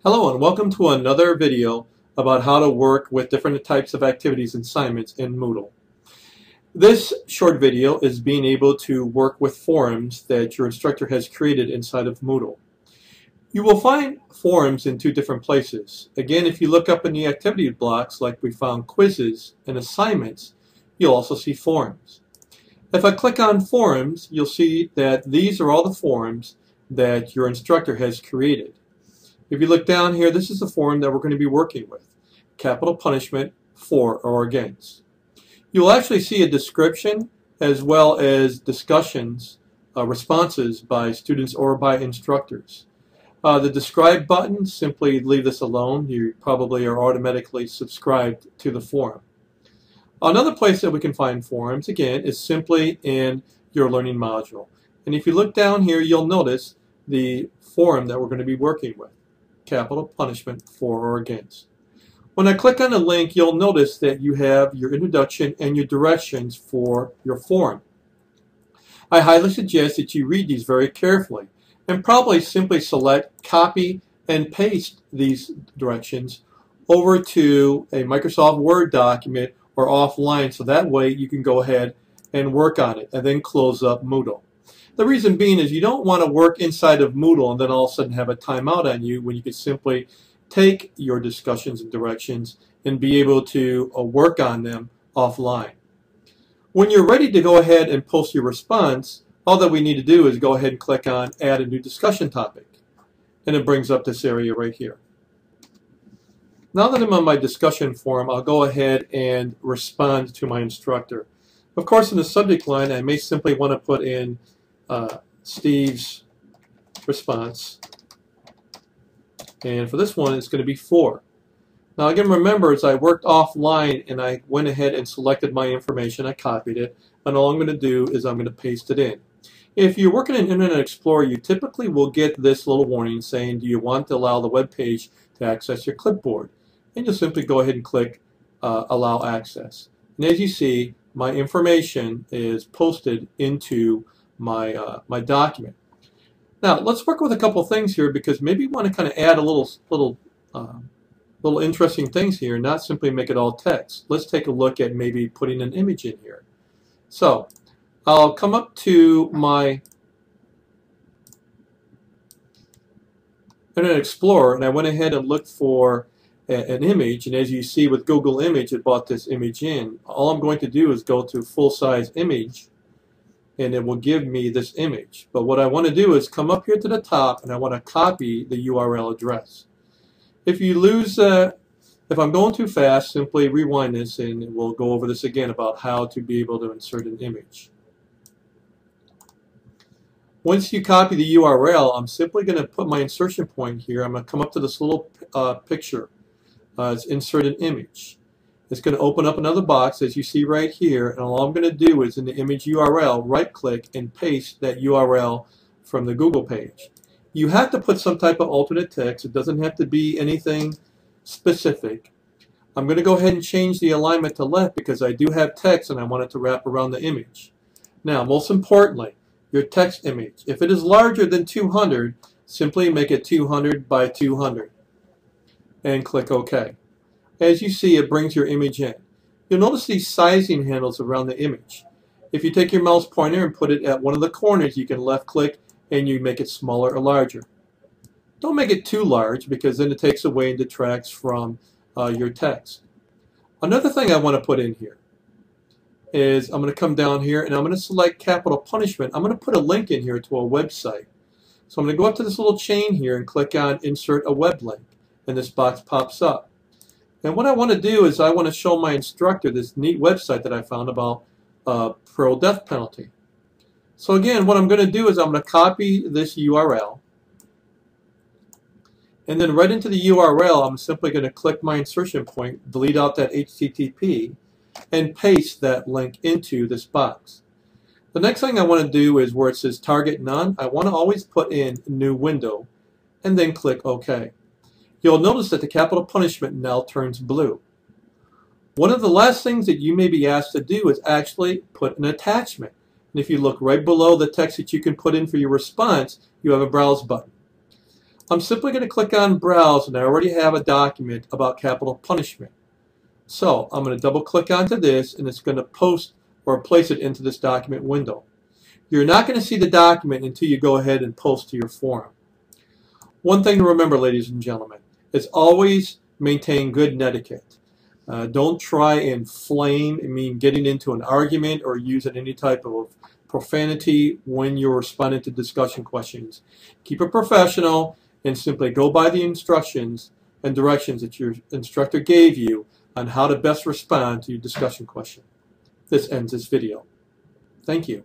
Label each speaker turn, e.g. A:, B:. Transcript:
A: Hello and welcome to another video about how to work with different types of activities and assignments in Moodle. This short video is being able to work with forums that your instructor has created inside of Moodle. You will find forums in two different places. Again, if you look up in the activity blocks like we found quizzes and assignments, you'll also see forums. If I click on forums, you'll see that these are all the forums that your instructor has created. If you look down here, this is the forum that we're going to be working with. Capital punishment for or against. You'll actually see a description as well as discussions, responses by students or by instructors. The describe button, simply leave this alone. You probably are automatically subscribed to the forum. Another place that we can find forums, again, is simply in your learning module. And if you look down here, you'll notice the forum that we're going to be working with. Capital punishment for or against. When I click on the link, you'll notice that you have your introduction and your directions for your forum. I highly suggest that you read these very carefully and probably simply select copy and paste these directions over to a Microsoft Word document or offline, so that way you can go ahead and work on it and then close up Moodle. The reason being is you don't want to work inside of Moodle and then all of a sudden have a timeout on you when you could simply take your discussions and directions and be able to work on them offline. When you're ready to go ahead and post your response, all that we need to do is go ahead and click on Add a new discussion topic. And it brings up this area right here. Now that I'm on my discussion forum, I'll go ahead and respond to my instructor. Of course, in the subject line, I may simply want to put in Steve's response, and for this one it's going to be 4. Now again, remember, as I worked offline and I went ahead and selected my information, I copied it, and all I'm going to do is I'm going to paste it in. If you're working in Internet Explorer, you typically will get this little warning saying, do you want to allow the web page to access your clipboard? And you'll simply go ahead and click allow access. And as you see, my information is posted into my document. Now let's work with a couple things here, because maybe you want to kind of add a little interesting things here, not simply make it all text. Let's take a look at maybe putting an image in here. So I'll come up to my Internet Explorer and I went ahead and looked for an image, and as you see with Google Image, it brought this image in. All I'm going to do is go to full-size image, and it will give me this image. But what I want to do is come up here to the top and I want to copy the URL address. If you lose, if I'm going too fast, simply rewind this and we'll go over this again about how to be able to insert an image. Once you copy the URL, I'm simply going to put my insertion point here. I'm going to come up to this little picture. It's insert an image. It's going to open up another box, as you see right here, and all I'm going to do is in the image URL, right-click and paste that URL from the Google page. You have to put some type of alternate text. It doesn't have to be anything specific. I'm going to go ahead and change the alignment to left because I do have text and I want it to wrap around the image. Now, most importantly, your text image. If it is larger than 200, simply make it 200 by 200 and click OK. As you see, it brings your image in. You'll notice these sizing handles around the image. If you take your mouse pointer and put it at one of the corners, you can left click and you make it smaller or larger. Don't make it too large, because then it takes away and detracts from your text. Another thing I want to put in here is I'm going to come down here and I'm going to select capital punishment. I'm going to put a link in here to a website. So I'm going to go up to this little chain here and click on insert a web link, and this box pops up. And what I want to do is I want to show my instructor this neat website that I found about parole death penalty. So again, what I'm going to do is I'm going to copy this URL, and then right into the URL I'm simply going to click my insertion point, delete out that HTTP, and paste that link into this box. The next thing I want to do is where it says target none, I want to always put in new window and then click OK. You'll notice that the capital punishment now turns blue. One of the last things that you may be asked to do is actually put an attachment. And if you look right below the text that you can put in for your response, you have a browse button. I'm simply going to click on Browse, and I already have a document about capital punishment. So I'm going to double click onto this, and it's going to post or place it into this document window. You're not going to see the document until you go ahead and post to your forum. One thing to remember, ladies and gentlemen, is always maintain good etiquette. Don't try and getting into an argument or using any type of profanity when you're responding to discussion questions. Keep it professional and simply go by the instructions and directions that your instructor gave you on how to best respond to your discussion question. This ends this video. Thank you.